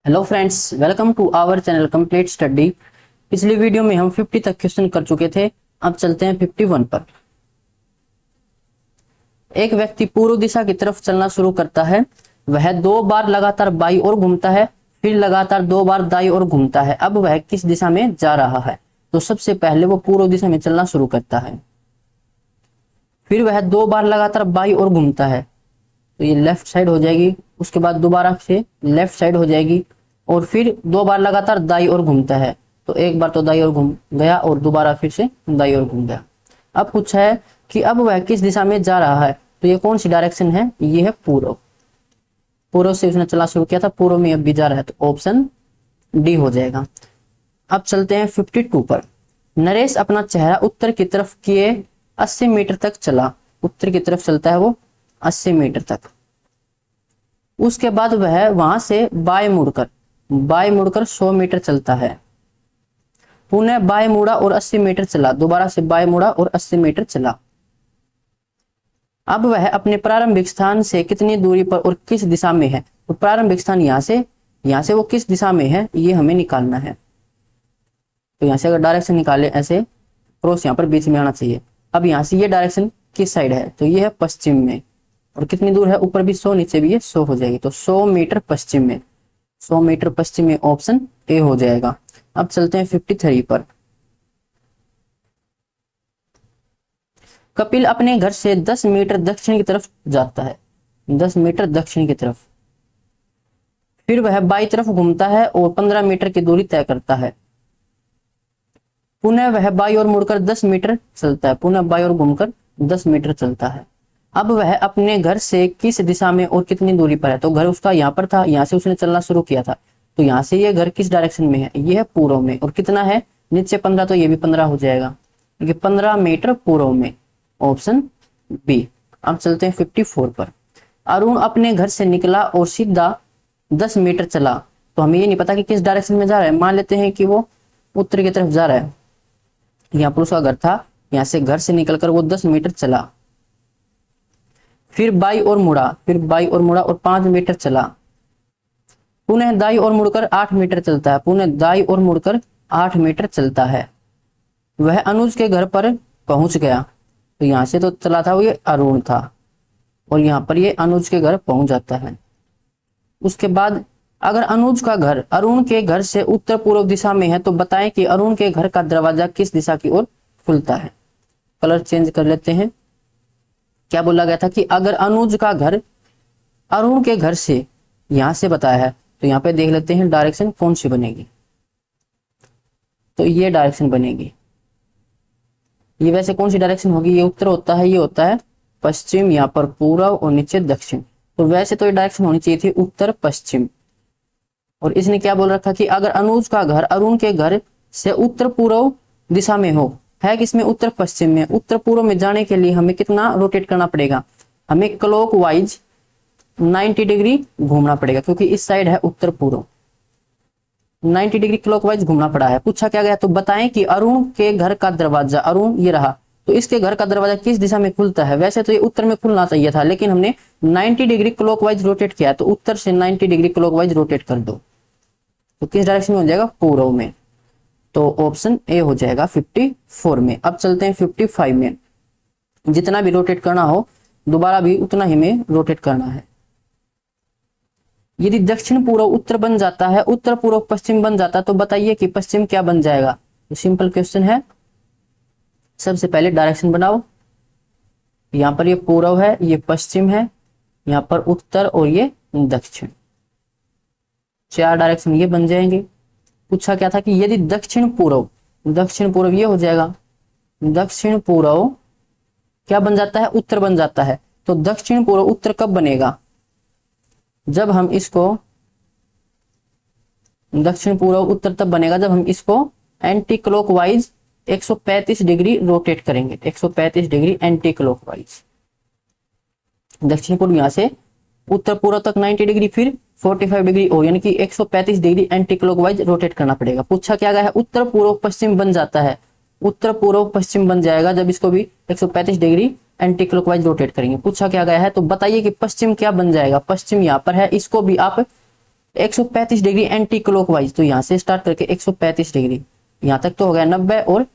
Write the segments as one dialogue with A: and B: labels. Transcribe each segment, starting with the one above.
A: Hello friends, welcome to our channel complete study. पिछली video में हम 50 तक क्वेश्चन कर चुके थे। अब चलते हैं 51 पर। एक व्यक्ति पूर्व दिशा की तरफ चलना शुरू करता है। वह 2 बार लगातार बाईं ओर घूमता है, फिर लगातार 2 बार दाईं ओर घूमता है। अब वह किस दिशा में जा रहा है? तो सबसे पहले वो पूर्व दिशा में चलना शुरू करता है, फिर वह 2 बार लगातार बाईं ओर घूमता है, तो ये लेफ्ट साइड हो जाएगी। उसके बाद दोबारा से लेफ्ट साइड हो जाएगी और फिर 2 बार लगातार दाईं ओर घूमता है, तो एक बार तो दाईं ओर घूम गया और दोबारा फिर से दाईं ओर घूम गया। अब पूछा है कि अब वह किस दिशा में जा रहा है, तो ये कौन सी डायरेक्शन है? ये है पूर्व। पूर्व से उसने चला शुरू किया था, पूर्व में अब भी जा रहा है, तो ऑप्शन डी हो जाएगा। अब चलते हैं 52 पर। नरेश अपना चेहरा उत्तर की तरफ किए 80 मीटर तक चला। उत्तर की तरफ चलता है वो 80 मीटर तक। उसके बाद वह वहां से बाएं मुड़कर 100 मीटर चलता है। पुनः बाएं मुड़ा और 80 मीटर चला। दोबारा से बाएं मुड़ा और 80 मीटर चला। अब वह अपने प्रारंभिक स्थान से कितनी दूरी पर और किस दिशा में है? तो प्रारंभिक स्थान यहाँ से वो किस दिशा में है, ये हमें निकालना है। तो यहाँ से अगर डायरेक्शन निकाले ऐसे, क्रॉस यहाँ पर बीच में आना चाहिए। अब यहाँ से ये डायरेक्शन किस साइड है? तो ये है पश्चिम में। और कितनी दूर है? ऊपर भी 100, नीचे भी ये 100 हो जाएगी, तो 100 मीटर पश्चिम में। 100 मीटर पश्चिम में ऑप्शन ए हो जाएगा। अब चलते हैं 53 पर। कपिल अपने घर से 10 मीटर दक्षिण की तरफ जाता है। 10 मीटर दक्षिण की तरफ। फिर वह बाईं तरफ घूमता है और 15 मीटर की दूरी तय करता है। पुनः वह बाईं ओर मुड़कर 10 मीटर चलता है। पुनः बाईं ओर घूमकर 10 मीटर चलता है। अब वह अपने घर से किस दिशा में और कितनी दूरी पर है? तो घर उसका यहाँ पर था, यहाँ से उसने चलना शुरू किया था, तो यहाँ से ये घर किस डायरेक्शन में है? ये है पूर्व में। और कितना है? नीचे 15, तो ये भी 15 हो जाएगा, ये 15 मीटर पूर्व में। Option B. अब चलते हैं 54 पर। अरुण अपने घर से निकला और सीधा 10 मीटर चला। तो हमें ये नहीं पता कि किस डायरेक्शन में जा रहा है। मान लेते हैं कि वो उत्तर की तरफ जा रहा है। यहाँ पर उसका घर था, यहाँ से घर से निकलकर वो 10 मीटर चला, फिर बाईं ओर मुड़ा और 5 मीटर चला। पुनः दाईं ओर मुड़कर 8 मीटर चलता है। पुनः दाईं ओर मुड़कर 8 मीटर चलता है। वह अनुज के घर पर पहुंच गया। तो यहाँ से तो चला था वो, ये अरुण था, और यहाँ पर ये अनुज के घर पहुंच जाता है। उसके बाद अगर अनुज का घर अरुण के घर से उत्तर पूर्व दिशा में है, तो बताएं कि अरुण के घर का दरवाजा किस दिशा की ओर खुलता है? कलर चेंज कर लेते हैं। क्या बोला गया था कि अगर अनुज का घर अरुण के घर से यहां से बताया है, तो यहाँ पे देख लेते हैं डायरेक्शन कौन सी बनेगी। तो ये डायरेक्शन बनेगी। ये वैसे कौन सी डायरेक्शन होगी? ये उत्तर होता है, ये होता है पश्चिम, यहाँ पर पूर्व और नीचे दक्षिण। तो वैसे तो ये डायरेक्शन होनी चाहिए थी उत्तर पश्चिम। और इसने क्या बोल रखा कि अगर अनुज का घर अरुण के घर से उत्तर पूर्व दिशा में हो, है किसमें? उत्तर पश्चिम में। उत्तर पूर्व में जाने के लिए हमें कितना रोटेट करना पड़ेगा? हमें क्लॉकवाइज 90 डिग्री घूमना पड़ेगा, क्योंकि इस साइड है उत्तर पूर्व। 90 डिग्री क्लॉकवाइज घूमना पड़ा है। पूछा क्या गया? तो बताएं कि अरुण के घर का दरवाजा, अरुण ये रहा, तो इसके घर का दरवाजा किस दिशा में खुलता है? वैसे तो ये उत्तर में खुलना चाहिए था, लेकिन हमने 90 डिग्री क्लॉकवाइज रोटेट किया, तो उत्तर से 90 डिग्री क्लॉकवाइज रोटेट कर दो, तो किस डायरेक्शन में हो जाएगा? पूर्व में। तो ऑप्शन ए हो जाएगा 54 में। अब चलते हैं 55 में। जितना भी रोटेट करना हो, दोबारा भी उतना ही में रोटेट करना है। यदि दक्षिण पूर्व उत्तर बन जाता है, उत्तर पूर्व पश्चिम बन जाता, तो बताइए कि पश्चिम क्या बन जाएगा? तो सिंपल क्वेश्चन है। सबसे पहले डायरेक्शन बनाओ। यहाँ पर ये पूर्व है, ये पश्चिम है, यहाँ पर उत्तर और ये दक्षिण। 4 डायरेक्शन ये बन जाएंगे। पूछा क्या था कि यदि दक्षिण पूर्व ये हो जाएगा। दक्षिण पूर्व क्या बन जाता है? उत्तर बन जाता है। तो दक्षिण पूर्व उत्तर कब बनेगा? जब हम इसको दक्षिण पूर्व उत्तर तब बनेगा जब हम इसको एंटी क्लॉकवाइज 135 डिग्री रोटेट करेंगे। 135 डिग्री एंटी क्लॉकवाइज। दक्षिण पूर्व यहाँ से उत्तर पूर्व तक 90 डिग्री, फिर 45 डिग्री और, यानी कि 135 डिग्री एंटी क्लॉकवाइज रोटेट करना पड़ेगा। पूछा क्या गया है? उत्तर पूर्व पश्चिम बन जाता है। उत्तर पूर्व पश्चिम बन जाएगा जब इसको भी 135 डिग्री एंटी क्लॉकवाइज रोटेट करेंगे। पूछा क्या गया है? तो बताइए कि पश्चिम क्या बन जाएगा? पश्चिम यहाँ पर है, इसको भी आप 135 डिग्री एंटी क्लॉकवाइज, तो यहाँ से स्टार्ट करके 135 डिग्री यहाँ तक तो हो गया 90 और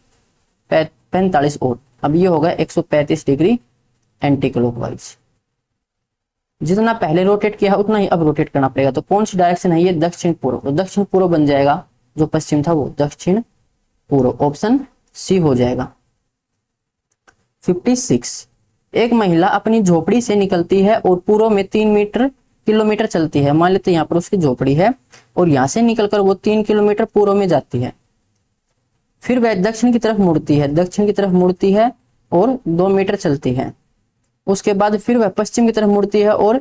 A: 45 और अब ये होगा 135 डिग्री एंटी क्लॉकवाइज। जितना पहले रोटेट किया उतना ही अब रोटेट करना पड़ेगा। तो कौन सी डायरेक्शन है ये, दक्षिण पूर्व, तो दक्षिण पूर्व बन जाएगा, जो पश्चिम था वो दक्षिण पूर्व, ऑप्शन सी हो जाएगा। 56, एक महिला अपनी झोपड़ी से निकलती है और पूर्व में 3 किलोमीटर चलती है। मान लेते हैं यहाँ पर उसकी झोपड़ी है और यहाँ से निकलकर वो 3 किलोमीटर पूर्व में जाती है। फिर वह दक्षिण की तरफ मुड़ती है, दक्षिण की तरफ मुड़ती है और 2 मीटर चलती है। उसके बाद फिर वह पश्चिम की तरफ मुड़ती है और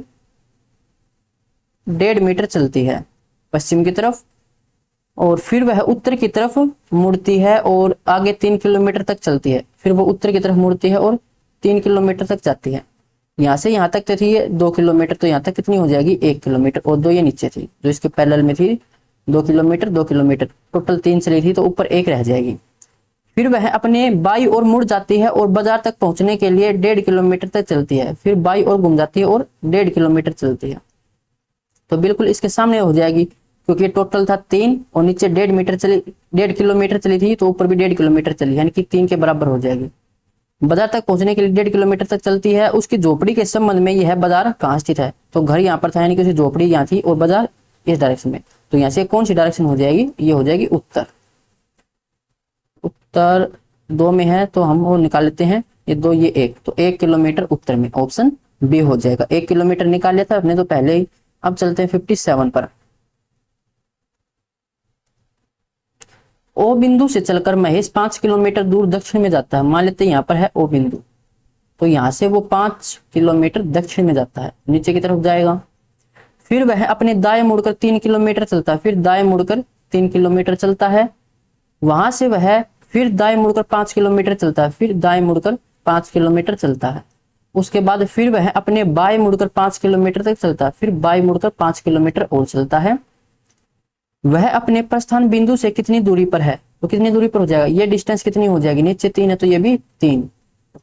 A: 1.5 मीटर चलती है पश्चिम की तरफ, और फिर वह उत्तर की तरफ मुड़ती है और आगे 3 किलोमीटर तक चलती है। फिर वो उत्तर की तरफ मुड़ती है और 3 किलोमीटर तक जाती है। यहाँ से यहाँ तक थी 2 किलोमीटर, तो यहाँ तक कितनी हो जाएगी 1 किलोमीटर, और 2 ये नीचे थी जो इसके पैरेलल में थी 2 किलोमीटर 2 किलोमीटर, टोटल 3 चली थी तो ऊपर 1 रह जाएगी। फिर वह अपने बाई ओर मुड़ जाती है और बाजार तक पहुंचने के लिए 1.5 किलोमीटर तक चलती है। फिर बाई ओर घूम जाती है और 1.5 किलोमीटर चलती है। तो बिल्कुल इसके सामने हो जाएगी, क्योंकि टोटल था 3 और नीचे 1.5 किलोमीटर चली थी, तो ऊपर भी 1.5 किलोमीटर चली, यानी कि 3 के बराबर हो जाएगी। बाजार तक पहुंचने के लिए 1.5 किलोमीटर तक चलती है। उसकी झोपड़ी के संबंध में यह बाजार कहाँ स्थित है, तो घर यहाँ पर था, यानी कि उसकी झोपड़ी यहाँ थी और बाजार इस डायरेक्शन में। तो यहाँ से कौन सी डायरेक्शन हो जाएगी, ये हो जाएगी उत्तर। उत्तर 2 में है तो हम वो निकाल लेते हैं, ये 2 ये 1, तो 1 किलोमीटर उत्तर में, ऑप्शन बी हो जाएगा। 1 किलोमीटर निकाल लिया था अपने तो पहले ही। अब चलते हैं 57 पर। ओ बिंदु से चलकर महेश 5 किलोमीटर दूर दक्षिण में जाता है। मान लेते हैं यहाँ पर है ओ बिंदु, तो यहाँ से वो 5 किलोमीटर दक्षिण में जाता है, नीचे की तरफ जाएगा। फिर वह अपने दाएं मुड़कर 3 किलोमीटर चलता है, फिर दाएं मुड़कर 3 किलोमीटर चलता है। वहां से वह फिर दाएं मुड़कर 5 किलोमीटर चलता है, फिर दाएं मुड़कर 5 किलोमीटर चलता है। उसके बाद फिर वह अपने बाएं मुड़कर 5 किलोमीटर तक चलता है, फिर बाएं मुड़कर 5 किलोमीटर और चलता है। वह अपने प्रस्थान बिंदु से कितनी दूरी पर है, तो कितनी दूरी पर हो जाएगा, ये डिस्टेंस कितनी हो जाएगी, नीचे 3 है तो ये भी 3,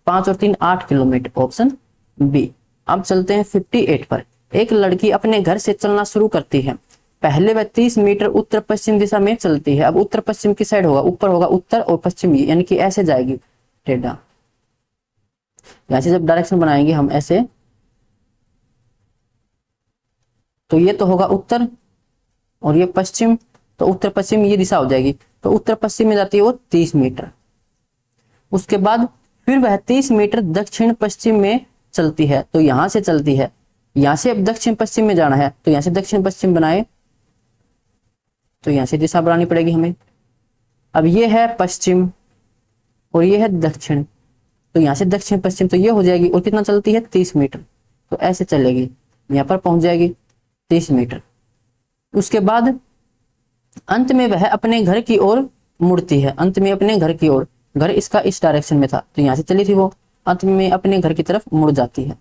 A: 5 और 3 8 किलोमीटर, ऑप्शन बी। अब चलते हैं 58 पर। एक लड़की अपने घर से चलना शुरू करती है। पहले वह 30 मीटर उत्तर पश्चिम दिशा में चलती है। अब उत्तर पश्चिम की साइड होगा, ऊपर होगा उत्तर और पश्चिम, यानी कि ऐसे जाएगी टेढ़ा। यहां से जब डायरेक्शन बनाएंगे हम ऐसे, तो ये तो होगा उत्तर और ये पश्चिम, तो उत्तर पश्चिम ये दिशा हो जाएगी। तो उत्तर पश्चिम में जाती है वो 30 मीटर। उसके बाद फिर वह 30 मीटर दक्षिण पश्चिम में चलती है, तो यहां से चलती है। यहां से अब दक्षिण पश्चिम में जाना है, तो यहां से दक्षिण पश्चिम बनाए, तो यहां से दिशा बनानी पड़ेगी हमें। अब ये है पश्चिम और ये है दक्षिण, तो यहां से दक्षिण पश्चिम, तो ये हो जाएगी। और कितना चलती है 30 मीटर, तो ऐसे चलेगी, यहां पर पहुंच जाएगी 30 मीटर। उसके बाद अंत में वह अपने घर की ओर मुड़ती है, अंत में अपने घर की ओर, घर इसका इस डायरेक्शन में था तो यहां से चली थी वो, अंत में अपने घर की तरफ मुड़ जाती है।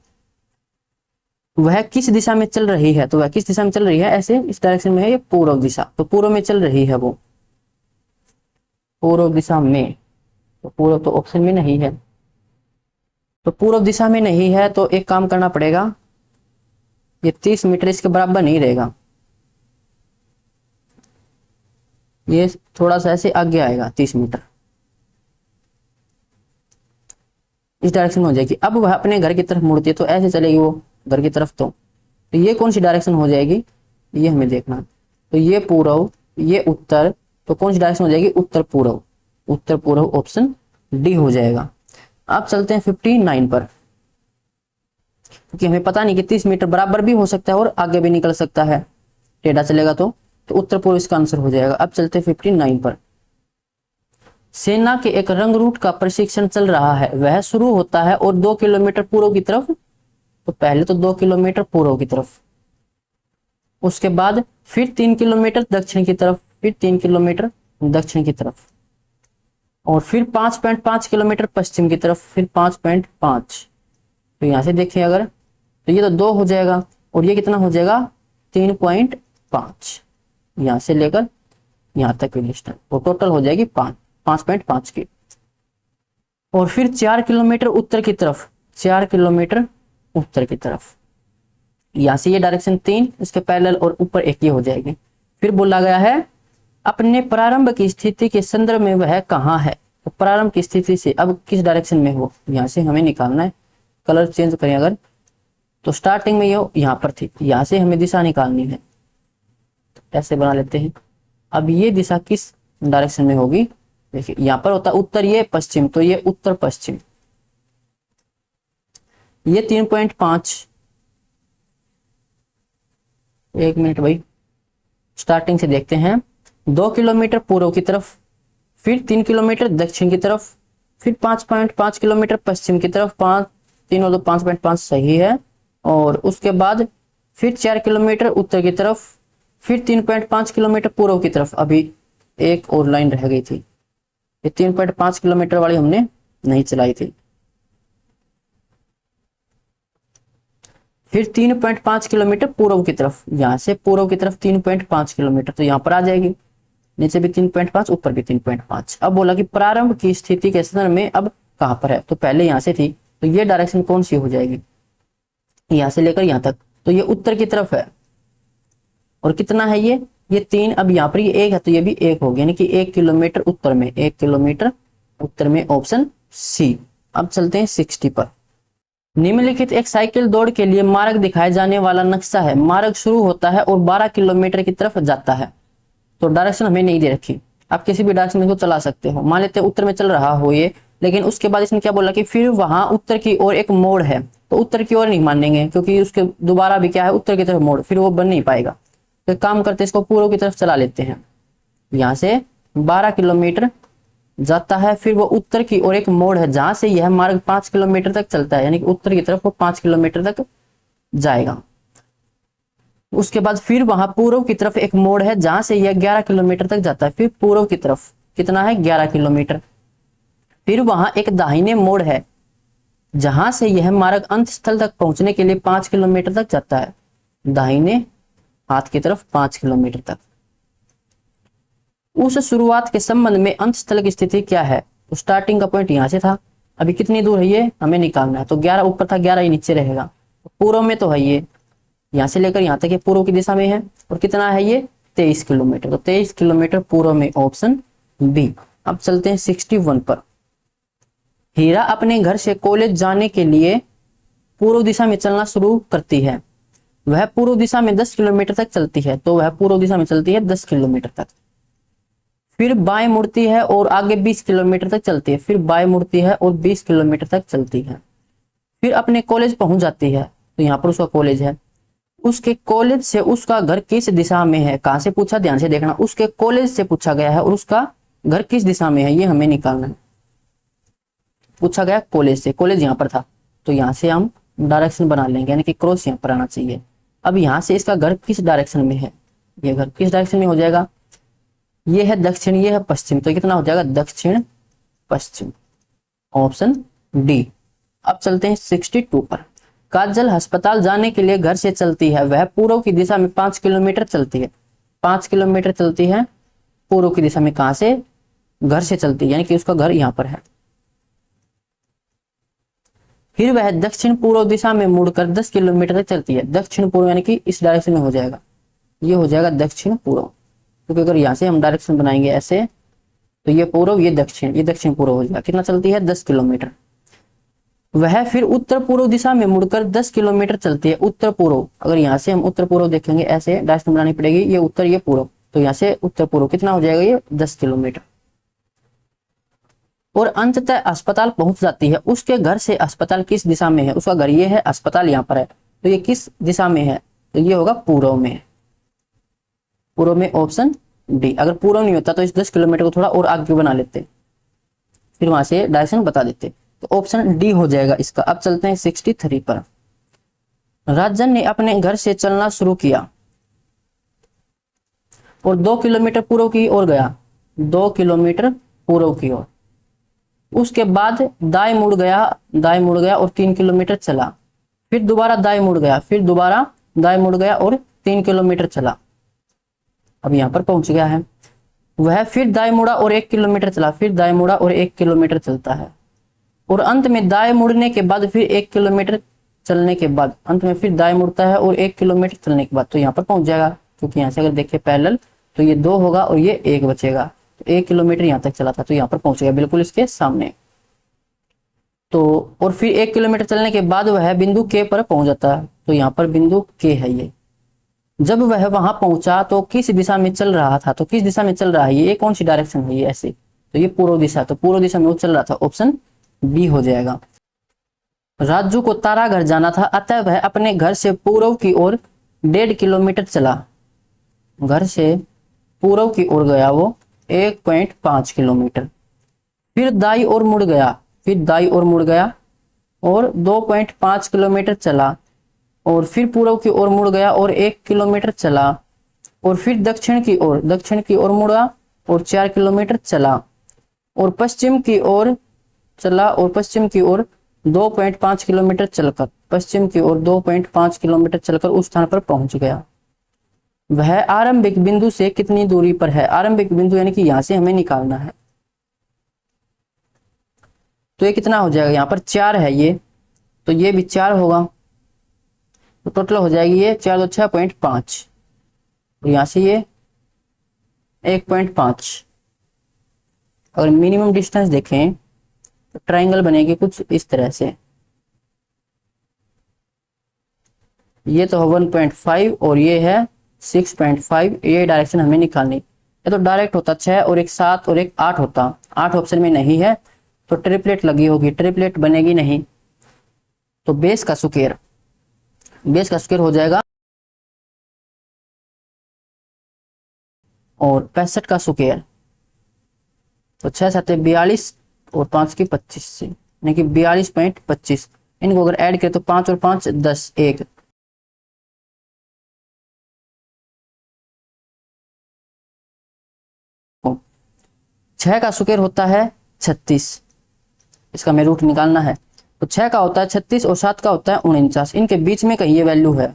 A: वह किस दिशा में चल रही है, तो वह किस दिशा में चल रही है, ऐसे इस डायरेक्शन में है, ये पूर्व दिशा, तो पूर्व में चल रही है वो, पूर्व दिशा में। तो पूर्व तो ऑप्शन में नहीं है, तो पूर्व दिशा में नहीं है, तो एक काम करना पड़ेगा, ये 30 मीटर इसके बराबर नहीं रहेगा, ये थोड़ा सा ऐसे आगे आएगा 30 मीटर, इस डायरेक्शन में हो जाएगी। अब वह अपने घर की तरफ मुड़ती है, तो ऐसे चलेगी वो घर की तरफ। तो ये कौन सी डायरेक्शन हो जाएगी, ये हमें देखना। तो ये पूर्व, ये उत्तर, तो कौन सी डायरेक्शन हो जाएगी, उत्तर पूर्व, उत्तर पूर्व, ऑप्शन डी हो जाएगा। अब चलते हैं 59 पर, क्योंकि हमें पता नहीं कि 30 मीटर बराबर भी हो सकता है और आगे भी निकल सकता है, टेढ़ा चलेगा तो उत्तर पूर्व इसका आंसर हो जाएगा। अब चलते हैं 59 पर। सेना के एक रंग रूट का प्रशिक्षण चल रहा है, वह शुरू होता है और 2 किलोमीटर पूर्व की तरफ, तो पहले तो 2 किलोमीटर पूर्व की तरफ, उसके बाद फिर 3 किलोमीटर दक्षिण की तरफ, फिर 3 किलोमीटर दक्षिण की तरफ, और फिर 5.5 किलोमीटर पश्चिम की तरफ, फिर 5.5। तो यहां से देखें अगर, तो ये तो 2 हो जाएगा और ये कितना हो जाएगा 3.5, यहां से लेकर यहां तक की डिस्टेंस, तो टोटल हो जाएगी 5.5 की। और फिर 4 किलोमीटर उत्तर की तरफ, 4 किलोमीटर उत्तर की तरफ, यहाँ से ये डायरेक्शन 3 इसके पैरेलल और ऊपर एक ये हो जाएगी। फिर बोला गया है अपने प्रारंभ की स्थिति के संदर्भ में वह कहाँ है। तो प्रारंभ की स्थिति से अब किस डायरेक्शन में हो, यहाँ से हमें निकालना है। कलर चेंज करें अगर, तो स्टार्टिंग में ये यहाँ पर थी, यहाँ से हमें दिशा निकालनी है। ऐसे बना लेते हैं। अब ये दिशा किस डायरेक्शन में होगी, देखिए यहाँ पर होता उत्तर, ये पश्चिम, तो ये उत्तर पश्चिम। ये 3.5, एक मिनट भाई, स्टार्टिंग से देखते हैं। 2 किलोमीटर पूर्व की तरफ, फिर 3 किलोमीटर दक्षिण की तरफ, फिर 5.5 किलोमीटर पश्चिम की तरफ। 5 3 और 2 5.5 सही है। और उसके बाद फिर 4 किलोमीटर उत्तर की तरफ, फिर 3.5 किलोमीटर पूर्व की तरफ। अभी एक और लाइन रह गई थी, ये 3.5 किलोमीटर वाली हमने नहीं चलाई थी। फिर 3.5 किलोमीटर पूर्व की तरफ, यहाँ से पूर्व की तरफ 3.5 किलोमीटर, तो यहाँ पर आ जाएगी। नीचे भी 3.5, ऊपर भी 3.5। अब बोला कि प्रारंभ की स्थिति के संदर्भ में अब कहाँ पर है, तो पहले यहाँ से थी, तो ये डायरेक्शन कौन सी हो जाएगी, यहाँ से लेकर यहाँ तक, तो ये उत्तर की तरफ है। और कितना है ये 3। अब यहाँ पर ये 1 है, तो ये भी 1 हो गया, यानी कि 1 किलोमीटर उत्तर में, 1 किलोमीटर उत्तर में, ऑप्शन सी। अब चलते हैं 60 पर। निम्नलिखित एक साइकिल दौड़ के लिए मार्ग दिखाए जाने वाला नक्शा है। मार्ग शुरू होता है और 12 किलोमीटर की तरफ जाता है। तो डायरेक्शन हमें नहीं दे रखी, आप किसी भी डायरेक्शन में चला सकते हो। मान लेते हैं उत्तर में चल रहा हो ये, लेकिन उसके बाद इसने क्या बोला कि फिर वहां उत्तर की ओर एक मोड़ है, तो उत्तर की ओर नहीं मानेंगे, क्योंकि उसके दोबारा भी क्या है, उत्तर की तरफ मोड़, फिर वो बन नहीं पाएगा। तो काम करते इसको पूर्व की तरफ चला लेते हैं। यहाँ से 12 किलोमीटर जाता है, फिर वो उत्तर की ओर एक मोड़ है, जहां से यह मार्ग 5 किलोमीटर तक चलता है, यानी कि उत्तर की तरफ वो 5 किलोमीटर तक जाएगा। उसके बाद फिर वहां पूर्व की तरफ एक मोड़ है, जहां से यह 11 किलोमीटर तक जाता है। फिर पूर्व की तरफ कितना है, 11 किलोमीटर। फिर वहां एक दाहिने मोड़ है, जहां से यह मार्ग अंत स्थल तक पहुंचने के लिए 5 किलोमीटर तक जाता है, दाहिने हाथ की तरफ 5 किलोमीटर तक। उस शुरुआत के संबंध में अंत स्थल की स्थिति क्या है, तो स्टार्टिंग का पॉइंट यहां से था, अभी कितनी दूर है ये हमें निकालना है। तो 11 ऊपर था, 11 ही नीचे रहेगा। पूर्व में तो है ये, यहाँ से लेकर यहाँ तक ये पूर्व की दिशा में है। और कितना है ये 23 किलोमीटर, तो 23 किलोमीटर पूर्व में, ऑप्शन बी। अब चलते हैं 61 पर। हीरा अपने घर से कॉलेज जाने के लिए पूर्व दिशा में चलना शुरू करती है। वह पूर्व दिशा में 10 किलोमीटर तक चलती है, तो वह पूर्व दिशा में चलती है 10 किलोमीटर तक। फिर बाएं मुड़ती है और आगे 20 किलोमीटर तक चलती है। फिर बाएं मुड़ती है और 20 किलोमीटर तक चलती है। फिर अपने कॉलेज पहुंच जाती है, तो यहाँ पर उसका कॉलेज है। उसके कॉलेज से उसका घर किस दिशा में है, कहां से पूछा, ध्यान से देखना, उसके कॉलेज से पूछा गया है और उसका घर किस दिशा में है ये हमें निकालना है। पूछा गया कॉलेज से, कॉलेज यहाँ पर था, तो यहाँ से हम डायरेक्शन बना लेंगे, यानी कि क्रॉस यहाँ पर आना चाहिए। अब यहाँ से इसका घर किस डायरेक्शन में है, ये घर किस डायरेक्शन में हो जाएगा, ये है दक्षिण, ये है पश्चिम, तो कितना हो जाएगा दक्षिण पश्चिम, ऑप्शन डी। अब चलते हैं 62 पर। काजल अस्पताल जाने के लिए घर से चलती है। वह पूर्व की दिशा में 5 किलोमीटर चलती है। 5 किलोमीटर चलती है पूर्व की दिशा में, कहां से, घर से चलती है, यानी कि उसका घर यहां पर है। फिर वह दक्षिण पूर्व दिशा में मुड़कर 10 किलोमीटर तक चलती है। दक्षिण पूर्व यानी कि इस डायरेक्शन में हो जाएगा, ये हो जाएगा दक्षिण पूर्व, क्योंकि अगर यहाँ से हम डायरेक्शन बनाएंगे ऐसे, तो ये पूर्व, ये दक्षिण पूर्व हो जाएगा। कितना चलती है 10 किलोमीटर। वह फिर उत्तर पूर्व दिशा में मुड़कर 10 किलोमीटर चलती है। उत्तर पूर्व, अगर यहाँ से हम उत्तर पूर्व देखेंगे, ऐसे डायरेक्शन बनानी पड़ेगी, ये उत्तर ये पूर्व, तो यहाँ से उत्तर पूर्व कितना हो जाएगा, ये 10 किलोमीटर। और अंततः अस्पताल पहुंच जाती है। उसके घर से अस्पताल किस दिशा में है, उसका घर ये है, अस्पताल यहाँ पर है, तो ये किस दिशा में है, तो ये होगा पूर्व में, पूर्व में, ऑप्शन डी। अगर पूर्व नहीं होता तो इस 10 किलोमीटर को थोड़ा और आगे बना लेते, फिर वहां से डायरेक्शन बता देते, तो ऑप्शन डी हो जाएगा इसका। अब चलते हैं 63 पर। राजन ने अपने घर से चलना शुरू किया और 2 किलोमीटर पूर्व की ओर गया, 2 किलोमीटर पूर्व की ओर। उसके बाद दाएं मुड़ गया और 3 किलोमीटर चला। फिर दोबारा दाएं मुड़ गया, फिर दोबारा दाएं मुड़ गया और 3 किलोमीटर चला। अब यहाँ पर पहुंच गया है। वह फिर दाएं मुड़ा और 1 किलोमीटर चला, फिर दाएं मुड़ा और 1 किलोमीटर चलता है, और अंत में दाएं मुड़ने के बाद फिर 1 किलोमीटर चलने के बाद अंत में फिर दाएं मुड़ता है और 1 किलोमीटर चलने के बाद तो यहाँ पर पहुंच जाएगा, क्योंकि यहाँ से अगर देखें पैरेलल तो ये 2 होगा और ये 1 बचेगा, तो 1 किलोमीटर यहाँ तक चला था तो यहाँ पर पहुंच गया बिल्कुल इसके सामने। तो और फिर 1 किलोमीटर चलने के बाद वह बिंदु के पर पहुंच जाता है, तो यहाँ पर बिंदु के है ये। जब वह वहां पहुंचा तो किस दिशा में चल रहा था, तो किस दिशा में चल रहा है ये कौन सी डायरेक्शन है ये ऐसे, तो ये पूर्व दिशा, तो पूर्व दिशा में वो चल रहा था, ऑप्शन बी हो जाएगा। राजू को तारागढ़ जाना था, अतः वह अपने घर से पूर्व की ओर 1.5 किलोमीटर चला। घर से पूर्व की ओर गया वो 1.5 किलोमीटर, फिर दाई ओर मुड़ गया, फिर दाई ओर मुड़ गया और 2.5 किलोमीटर चला, और फिर पूर्व की ओर मुड़ गया और 1 किलोमीटर चला, और फिर दक्षिण की ओर मुड़ा और 4 किलोमीटर चला, और पश्चिम की ओर चला और पश्चिम की ओर 2.5 किलोमीटर चलकर, पश्चिम की ओर 2.5 किलोमीटर चलकर उस स्थान पर पहुंच गया। वह आरंभिक बिंदु से कितनी दूरी पर है, आरंभिक बिंदु यानी कि यहां से हमें निकालना है, तो ये कितना हो जाएगा, यहाँ पर 4 है ये, तो ये भी 4 होगा, तो टोटल हो जाएगी ये 4 2 6.5, और यहां से ये 1.5। अगर मिनिमम डिस्टेंस देखें तो ट्रायंगल बनेगी कुछ इस तरह से, ये तो 1.5 और ये है 6.5, ये डायरेक्शन हमें निकालनी। ये तो डायरेक्ट होता 6 और एक 7 और एक 8 होता, 8 ऑप्शन में नहीं है तो ट्रिपलेट लगी होगी, ट्रिपलेट बनेगी नहीं, तो बेस का स्क्वायर हो जाएगा और 65 का स्क्वायर, तो 6 7 42 और 5 की 25 से यानी कि 42.25, इनको अगर ऐड करें तो 5 और 5 10 1, छह का स्क्वायर होता है 36, इसका हमें रूट निकालना है, तो 6 का होता है 36 और 7 का होता है 49, इनके बीच में कहीं ये वैल्यू है,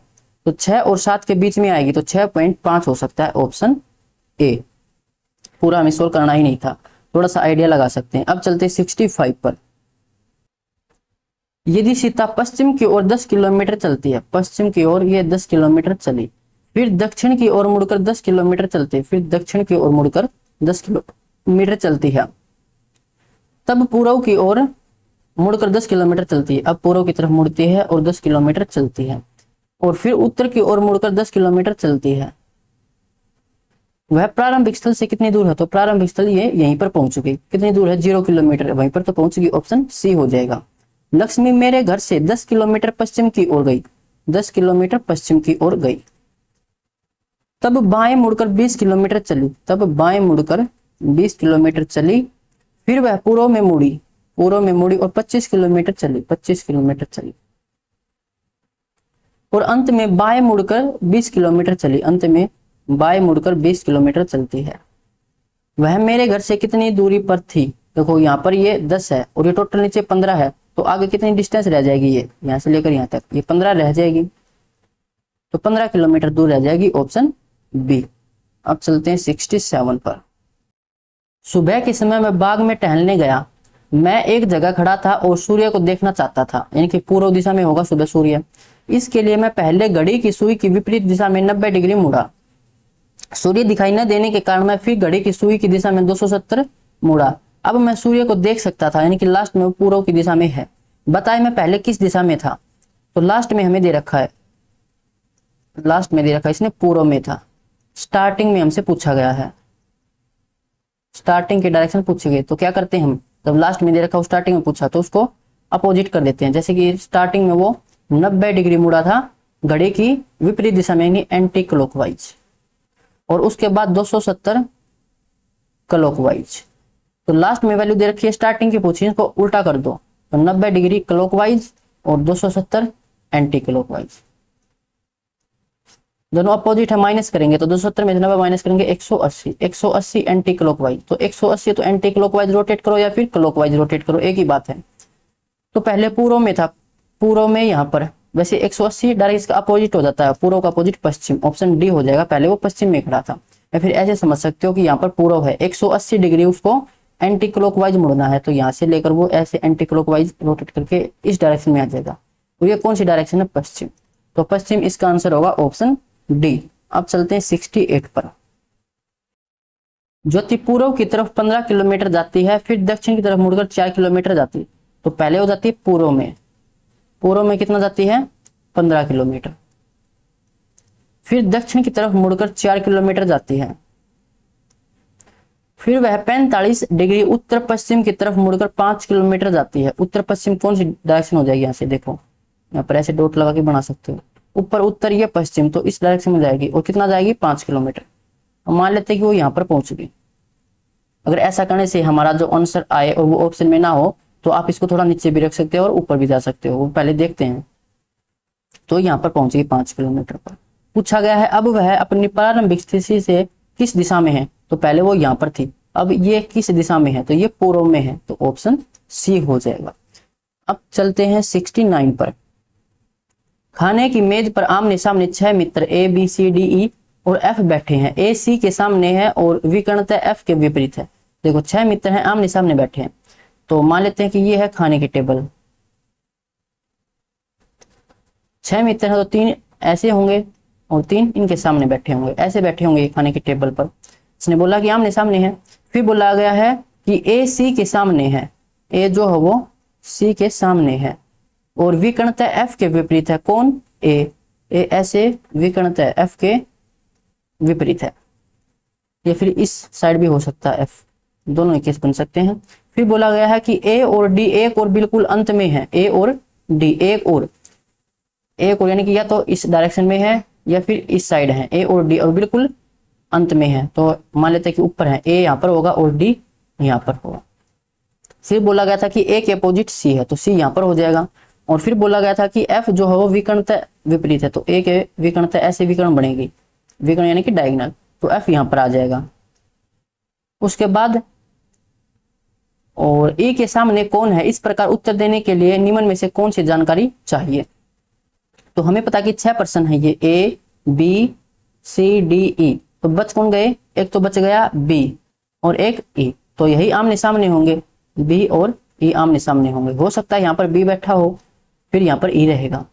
A: तो 6 और 7 के बीच में आएगी, तो 6.5 हो सकता है ऑप्शन ए। पूरा हमें सोल्व करना ही नहीं था, थोड़ा सा आइडिया लगा सकते हैं। अब चलते हैं 65 पर। यदि सीता पश्चिम की ओर 10 किलोमीटर चलती है, पश्चिम की ओर ये 10 किलोमीटर चली, फिर दक्षिण की ओर मुड़कर 10 किलोमीटर चलती है, फिर दक्षिण की ओर मुड़कर 10 किलोमीटर चलती है, तब पूर्व की ओर मुड़कर 10 किलोमीटर चलती है, अब पूर्व की तरफ मुड़ती है और 10 किलोमीटर चलती है, और फिर उत्तर की ओर मुड़कर 10 किलोमीटर चलती है, वह प्रारंभिक स्थल से कितनी दूर है, तो प्रारंभिक स्थल ये यहीं पर पहुंच गई, कितनी दूर है 0 किलोमीटर, वहीं पर तो पहुंच गई, ऑप्शन सी हो जाएगा। लक्ष्मी मेरे घर से 10 किलोमीटर पश्चिम की ओर गई, 10 किलोमीटर पश्चिम की ओर गई, तब बाएं मुड़कर 20 किलोमीटर चली, तब बाएं मुड़कर 20 किलोमीटर चली, फिर वह पूर्व में मुड़ी और 25 किलोमीटर चली, 25 किलोमीटर चली, और अंत में बाएं मुड़कर 20 किलोमीटर चली, अंत में बाएं मुड़कर 20 किलोमीटर चलती है। वह मेरे घर से कितनी दूरी पर थी, देखो यहाँ पर ये 10 है और ये टोटल नीचे 15 है, तो आगे कितनी डिस्टेंस रह जाएगी, ये यहाँ से लेकर यहाँ तक ये 15 रह जाएगी, तो 15 किलोमीटर दूर रह जाएगी, ऑप्शन बी। अब चलते हैं 67 पर। सुबह के समय मैं बाग में टहलने गया, मैं एक जगह खड़ा था और सूर्य को देखना चाहता था, यानी कि पूर्व दिशा में होगा सुबह सूर्य। इसके लिए मैं पहले घड़ी की सुई की विपरीत दिशा में 90 डिग्री मुड़ा, सूर्य दिखाई न देने के कारण मैं फिर घड़ी की सुई की दिशा में 270 मुड़ा। अब मैं सूर्य को देख सकता था, यानी कि लास्ट में पूर्व की दिशा में है। बताए मैं पहले किस दिशा में था, तो लास्ट में हमें दे रखा है, लास्ट में दे रखा है, इसने पूर्व में था। स्टार्टिंग में हमसे पूछा गया है, स्टार्टिंग की डायरेक्शन पूछी गई, तो क्या करते हैं हम, जब लास्ट में दे रखा हो स्टार्टिंग में पूछा तो उसको अपोजिट कर देते हैं। जैसे कि स्टार्टिंग में वो 90 डिग्री मुड़ा था घड़ी की विपरीत दिशा में, यानी एंटी क्लॉकवाइज, और उसके बाद 270 क्लॉकवाइज। तो लास्ट में वैल्यू दे रखी है, स्टार्टिंग की पूछी, इसको उल्टा कर दो, तो 90 डिग्री क्लॉकवाइज और 270 एंटी क्लॉकवाइज, दोनों अपोजिट है, माइनस करेंगे तो 270 में 90 माइनस करेंगे 180, 180 एंटी क्लॉकवाइज, तो 180 तो एंटी क्लॉकवाइज रोटेट करो या फिर क्लॉकवाइज रोटेट करो, एक ही बात है। तो पहले पूर्व में था, पूर्व में यहाँ पर वैसे 180 डायरेक्ट इसका अपोजिट हो जाता है, पूर्व का अपोजिट पश्चिम, ऑप्शन डी हो जाएगा, पहले वो पश्चिम में खड़ा था। या फिर ऐसे समझ सकते हो कि यहाँ पर पूर्व है, 180 डिग्री उसको एंटी क्लॉकवाइज मुड़ना है, तो यहाँ से लेकर वो ऐसे एंटी क्लॉकवाइज रोटेट करके इस डायरेक्शन में आ जाएगा, और ये कौन सी डायरेक्शन है, पश्चिम, तो पश्चिम इसका आंसर होगा ऑप्शन डी। अब चलते हैं 68 पर। ज्योति पूर्व की तरफ 15 किलोमीटर जाती है, फिर दक्षिण की तरफ मुड़कर 4 किलोमीटर जाती है। तो पहले वो जाती है पूर्व में, पूर्व में कितना जाती है, 15 किलोमीटर, फिर दक्षिण की तरफ मुड़कर 4 किलोमीटर जाती है, फिर वह 45 डिग्री उत्तर पश्चिम की तरफ मुड़कर 5 किलोमीटर जाती है। उत्तर पश्चिम कौन सी डायरेक्शन हो जाएगी, यहाँ से देखो, यहाँ पर ऐसे डॉट लगा के बना सकते हो, ऊपर उत्तर ये पश्चिम, तो इस डायरेक्शन में जाएगी और कितना जाएगी, 5 किलोमीटर। हम मान लेते हैं कि वो यहाँ पर पहुंच गई। अगर ऐसा करने से हमारा जो आंसर आए और वो ऑप्शन में ना हो तो आप इसको थोड़ा नीचे भी रख सकते हो और ऊपर भी जा सकते हो, वो पहले देखते हैं। तो यहाँ पर पहुंच गई 5 किलोमीटर पर। पूछा गया है अब वह अपनी प्रारंभिक स्थिति से किस दिशा में है, तो पहले वो यहाँ पर थी, अब ये किस दिशा में है, तो ये पूर्व में है, तो ऑप्शन सी हो जाएगा। अब चलते हैं 69 पर। खाने की मेज पर आमने सामने 6 मित्र ए बी सी डी ई और एफ बैठे हैं। ए सी के सामने है और विकर्णतः एफ के विपरीत है। देखो 6 मित्र हैं, आमने सामने बैठे हैं, तो मान लेते हैं कि ये है खाने की टेबल। 6 मित्र हैं तो 3 ऐसे होंगे और 3 इनके सामने बैठे होंगे, ऐसे बैठे होंगे खाने की टेबल पर। इसने बोला कि आमने सामने है, फिर बोला गया है कि ए सी के सामने है, ए जो है वो सी के सामने है और विकर्णतः एफ के विपरीत है। कौन, ए ऐसे विकर्णतः एफ के विपरीत है, या फिर इस साइड भी हो सकता है, एफ, दोनों केस बन सकते हैं। फिर बोला गया है कि ए और डी एक और बिल्कुल अंत में है, ए और डी एक और यानी कि या तो इस डायरेक्शन में है या फिर इस साइड है, ए और डी और बिल्कुल अंत में है, तो मान लेते हैं कि ऊपर है, ए यहाँ पर होगा और डी यहाँ पर होगा। फिर बोला गया था कि ए के अपोजिट सी है, तो सी यहाँ पर हो जाएगा। और फिर बोला गया था कि एफ जो है वो विकर्णतः विपरीत है, तो ए के विकर्णतः ऐसे विकर्ण बनेगी, विकर्ण यानी कि डायगोनल, तो एफ यहाँ पर आ जाएगा। उसके बाद और ए के सामने कौन है, इस प्रकार उत्तर देने के लिए निम्न में से कौन सी जानकारी चाहिए। तो हमें पता कि 6 पर्सन है, ये ए बी सी डी ई, तो बच कौन गए, एक तो बच गया बी और एक ई, तो यही आमने सामने होंगे, बी और ई आमने सामने होंगे। हो सकता है यहाँ पर बी बैठा हो, फिर यहाँ पर ई रहेगा,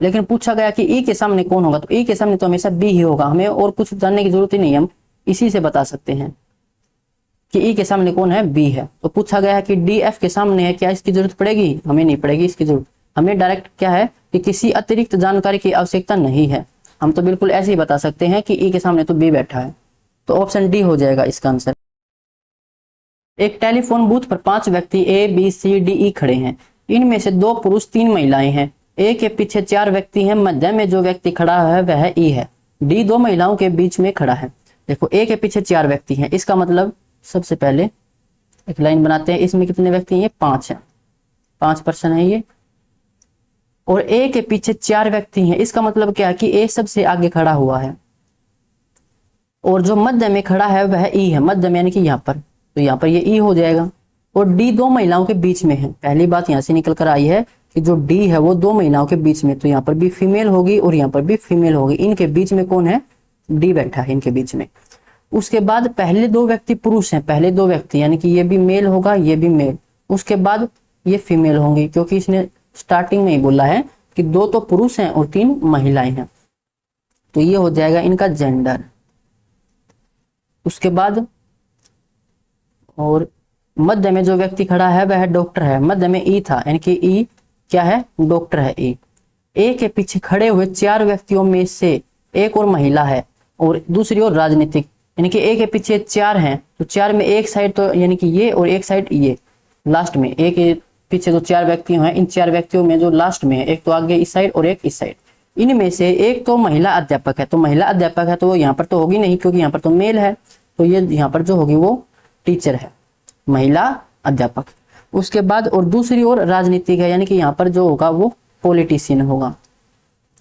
A: लेकिन पूछा गया कि ई के सामने कौन होगा, तो ई के सामने तो हमेशा बी ही होगा, हमें और कुछ जानने की जरूरत ही नहीं है, हम इसी से बता सकते हैं कि ई के सामने कौन है, बी है। तो पूछा गया है कि डी एफ के सामने है, क्या इसकी जरूरत पड़ेगी, हमें नहीं पड़ेगी इसकी जरूरत, हमें डायरेक्ट क्या है कि किसी अतिरिक्त जानकारी की आवश्यकता नहीं है, हम तो बिल्कुल ऐसे ही बता सकते हैं कि ई के सामने तो बी बैठा है, तो ऑप्शन डी हो जाएगा इसका आंसर। एक टेलीफोन बूथ पर 5 व्यक्ति ए बी सी डी ई खड़े हैं, इनमें से 2 पुरुष 3 महिलाएं हैं। ए के पीछे 4 व्यक्ति हैं, मध्य में जो व्यक्ति खड़ा है वह ई है। डी 2 महिलाओं के बीच में खड़ा है। देखो ए के पीछे 4 व्यक्ति हैं, इसका मतलब सबसे पहले एक लाइन बनाते हैं, इसमें कितने व्यक्ति हैं, 5 हैं, 5 पर्सन है ये। और ए के पीछे 4 व्यक्ति हैं, इसका मतलब क्या है कि ए सबसे आगे खड़ा हुआ है और जो मध्य में खड़ा है वह ई है, मध्य में यानी कि यहाँ पर, तो यहाँ पर ये ई हो जाएगा। और डी 2 महिलाओं के बीच में है, पहली बात यहाँ से निकल कर आई है कि जो डी है वो 2 महिलाओं के बीच में, तो यहाँ पर भी फीमेल होगी और यहाँ पर भी फीमेल होगी, इनके बीच में कौन है, डी बैठा है इनके बीच में। उसके बाद पहले 2 व्यक्ति पुरुष हैं, पहले 2 व्यक्ति यानी कि ये भी मेल होगा, ये भी मेल, उसके बाद ये फीमेल होंगी, क्योंकि इसने स्टार्टिंग में ही बोला है कि 2 तो पुरुष हैं और 3 महिलाएं हैं, तो ये हो जाएगा इनका जेंडर। उसके बाद और मध्य में जो व्यक्ति खड़ा है वह डॉक्टर है, मध्य में ई था यानी कि ई क्या है, डॉक्टर है ई। ए के पीछे खड़े हुए 4 व्यक्तियों में से एक और महिला है और दूसरी ओर राजनीतिक, यानी कि ए के पीछे 4 हैं, तो 4 में एक साइड तो यानी कि ये और एक साइड ये, लास्ट में ए के पीछे जो 4 व्यक्ति हैं, इन 4 व्यक्तियों में जो लास्ट में है, एक तो आगे इस साइड और एक इस साइड, इनमें से एक तो महिला अध्यापक है, तो महिला अध्यापक है तो यहाँ पर तो होगी नहीं क्योंकि यहाँ पर तो मेल है, तो ये यहाँ पर जो होगी वो टीचर है, महिला अध्यापक। उसके बाद और दूसरी ओर राजनीतिक है, यानी कि यहाँ पर जो होगा वो पॉलिटिशियन होगा।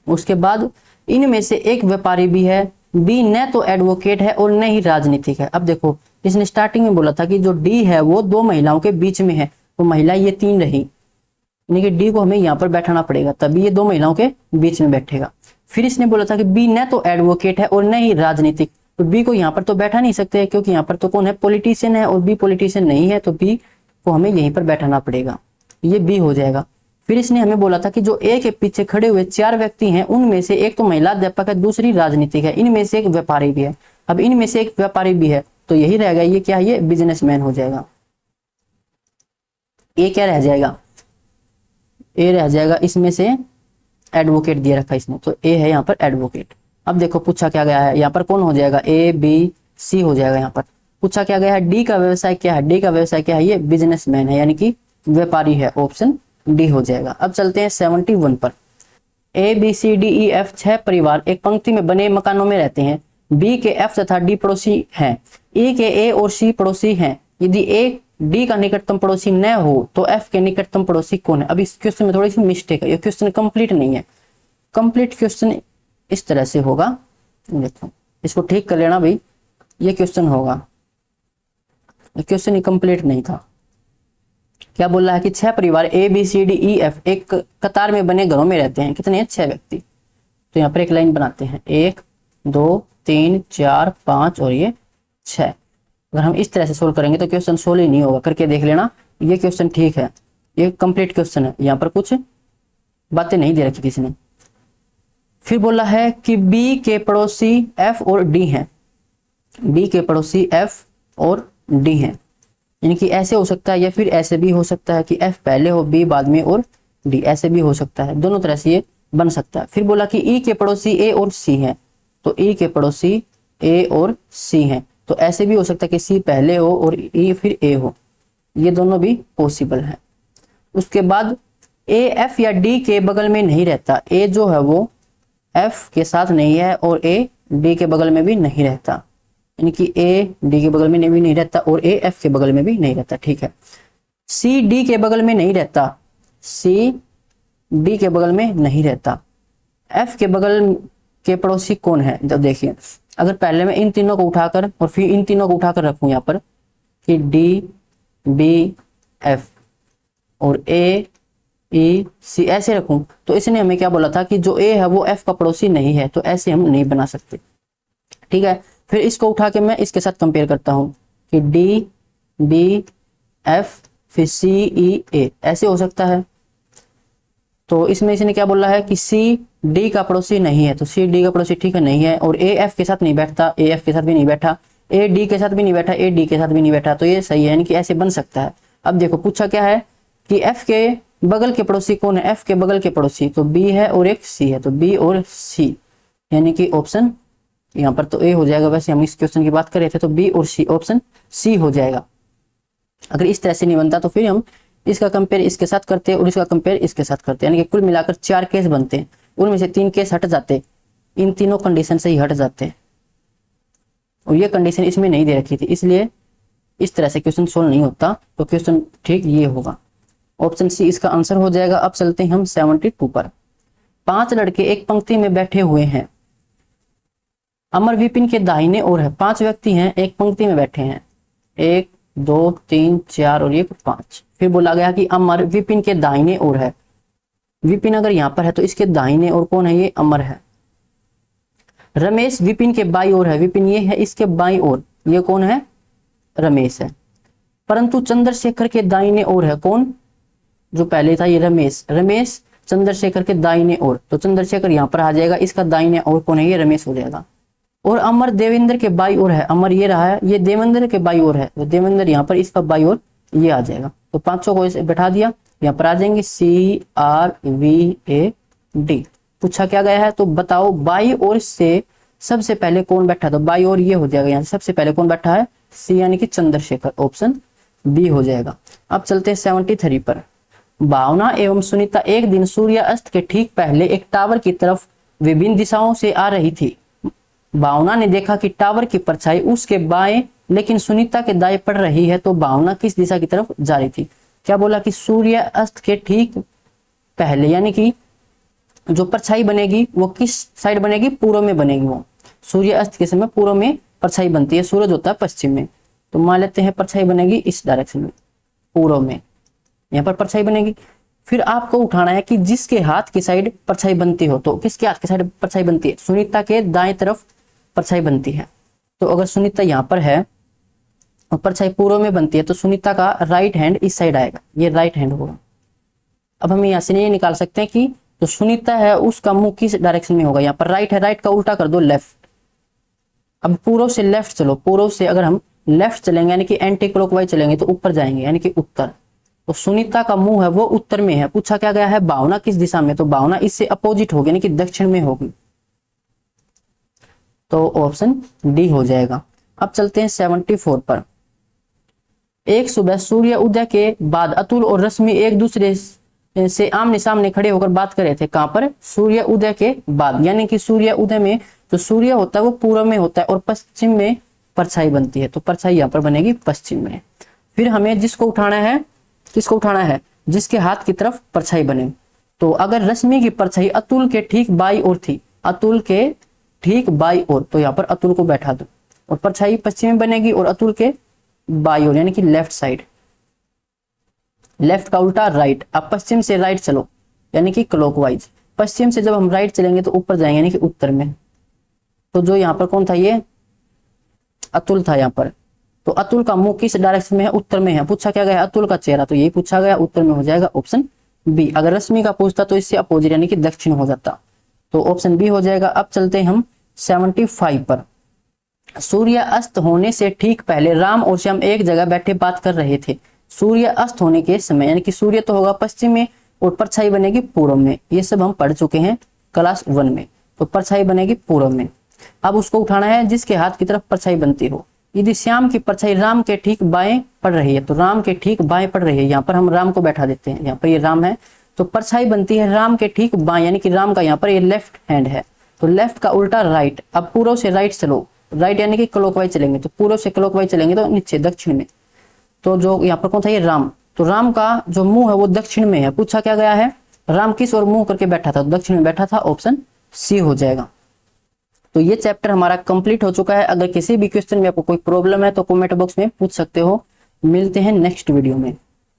A: उसके बाद इनमें से एक व्यापारी भी है, बी न तो एडवोकेट है और न ही राजनीतिक है। अब देखो इसने स्टार्टिंग में बोला था कि जो डी है वो 2 महिलाओं के बीच में है, तो महिला ये 3 रही, यानी कि डी को हमें यहाँ पर बैठाना पड़ेगा, तभी ये 2 महिलाओं के बीच में बैठेगा। फिर इसने बोला था कि बी न तो एडवोकेट है और न ही राजनीतिक, तो बी को यहाँ पर तो बैठा नहीं सकते क्योंकि यहाँ पर तो कौन है, पॉलिटिशियन है और बी पॉलिटिशियन नहीं है, तो बी को हमें यहीं पर बैठाना पड़ेगा, ये बी हो जाएगा। फिर इसने हमें बोला था कि जो ए के पीछे खड़े हुए 4 व्यक्ति हैं उनमें से एक तो महिला अध्यापक है, दूसरी राजनीतिक है, इनमें से एक व्यापारी भी है। अब इनमें से एक व्यापारी भी है तो यही रहेगा, ये क्या है, ये बिजनेसमैन हो जाएगा। ए क्या रह जाएगा, ए रह जाएगा इसमें से एडवोकेट दिया रखा इसने, तो ए है यहाँ पर एडवोकेट। अब देखो पूछा क्या गया है, यहाँ पर कौन हो जाएगा, ए बी सी हो जाएगा। यहाँ पर पूछा क्या गया है, डी का व्यवसाय क्या है, डी का व्यवसाय क्या है, ये बिजनेसमैन है यानी कि व्यापारी है, ऑप्शन डी हो जाएगा। अब चलते हैं 71 पर। A B C D E F 6 परिवार एक पंक्ति में बने मकानों में रहते हैं। बी के एफ तथा डी पड़ोसी हैं। ई के ए और सी पड़ोसी हैं। यदि ए डी का निकटतम पड़ोसी न हो तो एफ के निकटतम पड़ोसी कौन है। अब इस क्वेश्चन में थोड़ी सी मिस्टेक है, ये क्वेश्चन कंप्लीट नहीं है। कंप्लीट क्वेश्चन इस तरह से होगा, देखो इसको ठीक कर लेना भाई, ये क्वेश्चन होगा, क्वेश्चन ही कंप्लीट नहीं था। क्या बोल रहा है कि 6 परिवार A B C D E F एक कतार में बने घरों में रहते हैं। कितने हैं, 6 व्यक्ति। तो यहाँ पर एक लाइन बनाते हैं, 1 2 3 4 5 और ये 6। अगर हम इस तरह से सोल्व करेंगे तो क्वेश्चन सोल्व ही नहीं होगा, करके देख लेना। ये क्वेश्चन ठीक है, ये कंप्लीट क्वेश्चन है, यहाँ पर कुछ बातें नहीं दे रखी किसी ने। फिर बोला है कि बी के पड़ोसी एफ और डी हैं। बी के पड़ोसी एफ और डी हैं, यानी कि ऐसे हो सकता है या फिर ऐसे भी हो सकता है कि एफ पहले हो बी बाद में और डी, ऐसे भी हो सकता है, दोनों तरह से ये बन सकता है। फिर बोला कि ई के पड़ोसी ए और सी हैं, तो ई के पड़ोसी ए और सी हैं, तो ऐसे भी हो सकता है कि सी पहले हो और ई फिर ए हो, ये दोनों भी पॉसिबल है। उसके बाद ए एफ या डी के बगल में नहीं रहता। ए जो है वो एफ के साथ नहीं है और ए डी के बगल में भी नहीं रहता, यानी कि ए डी के बगल में भी नहीं रहता और ए एफ के बगल में भी नहीं रहता, ठीक है। सी डी के बगल में नहीं रहता, सी डी के बगल में नहीं रहता। एफ के बगल के पड़ोसी कौन है, जब देखिए अगर पहले मैं इन तीनों को उठाकर और फिर इन तीनों को उठाकर रखूं यहाँ पर कि डी बी एफ और ए ई सी ऐसे रखूं, तो इसने हमें क्या बोला था कि जो ए है वो एफ का पड़ोसी नहीं है, तो ऐसे हम नहीं बना सकते, ठीक है। फिर इसको उठा के मैं इसके साथ कंपेयर करता हूं कि डी बी एफ फिर सी ई ए, ऐसे हो सकता है। तो इसमें इसने क्या बोला है कि सी डी का पड़ोसी नहीं है, तो सी डी का पड़ोसी ठीक है नहीं है, और ए एफ के साथ नहीं बैठता, ए एफ के साथ भी नहीं बैठा, ए डी के साथ भी नहीं बैठा, ए डी के साथ भी नहीं बैठा, तो ये सही है, यानी कि ऐसे बन सकता है। अब देखो पूछा क्या है कि एफ के बगल के पड़ोसी कौन है, एफ के बगल के पड़ोसी तो बी है और एक सी है, तो बी और सी, यानी कि ऑप्शन यहाँ पर तो ए हो जाएगा, वैसे हम इस क्वेश्चन की बात कर रहे थे तो बी और सी, ऑप्शन सी हो जाएगा। अगर इस तरह से नहीं बनता तो फिर हम इसका कंपेयर इसके साथ करते हैं और इसका कंपेयर इसके साथ करते हैं, यानी कि कुल मिलाकर 4 केस बनते हैं, उनमें से 3 केस हट जाते, इन तीनों कंडीशन से ही हट जाते हैं, और ये कंडीशन इसमें नहीं दे रखी थी, इसलिए इस तरह से क्वेश्चन सोल्व नहीं होता। तो क्वेश्चन ठीक ये होगा, ऑप्शन सी इसका आंसर हो जाएगा। अब चलते हैं हम 72 पर। 5 लड़के एक पंक्ति में बैठे हुए हैं। अमर विपिन के दाहिने ओर है। 5 व्यक्ति हैं, एक पंक्ति में बैठे हैं, 1 2 3 4 और 5। फिर बोला गया कि अमर विपिन के दाहिने ओर है। विपिन अगर यहाँ पर है तो इसके दाहिने ओर कौन है, ये अमर है। रमेश विपिन के बाई ओर है, विपिन ये है, इसके बाई ओर ये कौन है, रमेश है। परंतु चंद्रशेखर के दाहिने ओर है, कौन, जो पहले था ये रमेश, रमेश चंद्रशेखर के दाहिने ओर, तो चंद्रशेखर यहाँ पर आ जाएगा, इसका दाहिने ओर कौन है, ये रमेश हो जाएगा। और अमर देवेंद्र के बाई ओर है, अमर ये रहा है, ये देवेंद्र के बाई ओर है, तो देवेंद्र यहाँ पर इसका बाई ओर ये आ जाएगा। तो 500 को इसे बैठा दिया, यहाँ पर आ जाएंगे C R V A D. पूछा क्या गया है, तो बताओ बाई ओर से सबसे पहले कौन बैठा, तो बाई ओर ये हो जाएगा, यहाँ सबसे पहले कौन बैठा है, सी यानी कि चंद्रशेखर, ऑप्शन बी हो जाएगा। अब चलते हैं 73 पर। भावना एवं सुनीता एक दिन सूर्यास्त के ठीक पहले एक टावर की तरफ विभिन्न दिशाओं से आ रही थी। भावना ने देखा कि टावर की परछाई उसके बाएं लेकिन सुनीता के दाएं पड़ रही है, तो भावना किस दिशा की तरफ जा रही थी। क्या बोला कि सूर्यास्त के ठीक पहले, यानी कि जो परछाई बनेगी वो किस साइड बनेगी, पूर्व में बनेगी। वो सूर्यास्त के समय पूर्व में परछाई बनती है, सूरज होता है पश्चिम में, तो मान लेते हैं परछाई बनेगी इस डायरेक्शन में, पूर्व में, यहाँ पर परछाई बनेगी। फिर आपको उठाना है कि जिसके हाथ की साइड परछाई बनती हो, तो किसके हाथ की साइड परछाई बनती है, सुनीता के दाएं तरफ परछाई बनती है। तो अगर सुनीता यहाँ पर है और परछाई पूर्व में बनती है, तो सुनीता का राइट हैंड इस साइड आएगा, ये राइट हैंड होगा, अब हम यहाँ से ये निकाल सकते हैं कि जो सुनीता है उसका मुंह किस डायरेक्शन में होगा, यहाँ पर राइट है, राइट का उल्टा कर दो लेफ्ट। अब पूर्व से लेफ्ट चलो, पूर्व से अगर हम लेफ्ट चलेंगे यानी कि एंटी क्लॉकवाइज चलेंगे तो ऊपर जाएंगे यानी कि उत्तर। तो सुनीता का मुंह है वो उत्तर में है, पूछा क्या गया है भावना किस दिशा में, तो भावना इससे अपोजिट होगी यानी कि दक्षिण में होगी, तो ऑप्शन डी हो जाएगा। अब चलते हैं 74 पर। एक सुबह सूर्य उदय के बाद अतुल और रश्मि एक दूसरे से आमने सामने खड़े होकर बात कर रहे थे। कहां पर, सूर्य उदय के बाद, यानी कि सूर्य उदय में जो सूर्य होता है वो पूर्व में होता है और पश्चिम में परछाई बनती है, तो परछाई यहाँ पर बनेगी पश्चिम में। फिर हमें जिसको उठाना है, किसको उठाना है, जिसके हाथ की तरफ परछाई बने। तो अगर रश्मि की परछाई अतुल के ठीक बाई ओर थी, अतुल के ठीक बाई ओर, तो यहाँ पर अतुल को बैठा दो और परछाई पश्चिम में बनेगी और अतुल के बाई ओर यानी कि लेफ्ट साइड, लेफ्ट का उल्टा राइट। अब पश्चिम से राइट चलो यानी कि क्लॉकवाइज, पश्चिम से जब हम राइट चलेंगे तो ऊपर जाएंगे यानी कि उत्तर में। तो जो यहाँ पर कौन था, ये अतुल था यहाँ पर। तो अतुल का मुंह किस डायरेक्शन में है, उत्तर में है। पूछा क्या गया, अतुल का चेहरा, तो यही पूछा गया, उत्तर में हो जाएगा ऑप्शन बी। अगर रश्मि का पूछता तो इससे अपोजिट यानी कि दक्षिण हो जाता, तो ऑप्शन बी हो जाएगा। अब चलते हैं हम 75 पर। सूर्य अस्त होने से ठीक पहले राम और श्याम एक जगह बैठे बात कर रहे थे। सूर्य अस्त होने के समय यानी कि सूर्य तो होगा पश्चिम में और परछाई बनेगी पूर्व में, ये सब हम पढ़ चुके हैं क्लास 1 में। तो परछाई बनेगी पूर्व में। अब उसको उठाना है जिसके हाथ की तरफ परछाई बनती हो। यदि श्याम की परछाई राम के ठीक बाएं पड़ रही है, तो राम के ठीक बाएं पड़ रही है, यहाँ पर हम राम को बैठा देते हैं, यहाँ पर ये राम है, तो परछाई बनती है राम के ठीक बाएं यानी कि राम का यहाँ पर ये लेफ्ट हैंड है, तो लेफ्ट का उल्टा राइट। अब पूर्व से राइट चलो, राइट यानी कि क्लॉकवाइज चलेंगे, तो पूर्व से क्लॉकवाइज चलेंगे तो नीचे दक्षिण में। तो जो यहाँ पर कौन था, ये राम, तो राम का जो मुंह है वो दक्षिण में है। पूछा क्या गया है, राम किस ओर मुंह करके बैठा था, दक्षिण में बैठा था, ऑप्शन सी हो जाएगा। तो ये चैप्टर हमारा कंप्लीट हो चुका है। अगर किसी भी क्वेश्चन में आपको कोई प्रॉब्लम है तो कमेंट बॉक्स में पूछ सकते हो। मिलते हैं नेक्स्ट वीडियो में।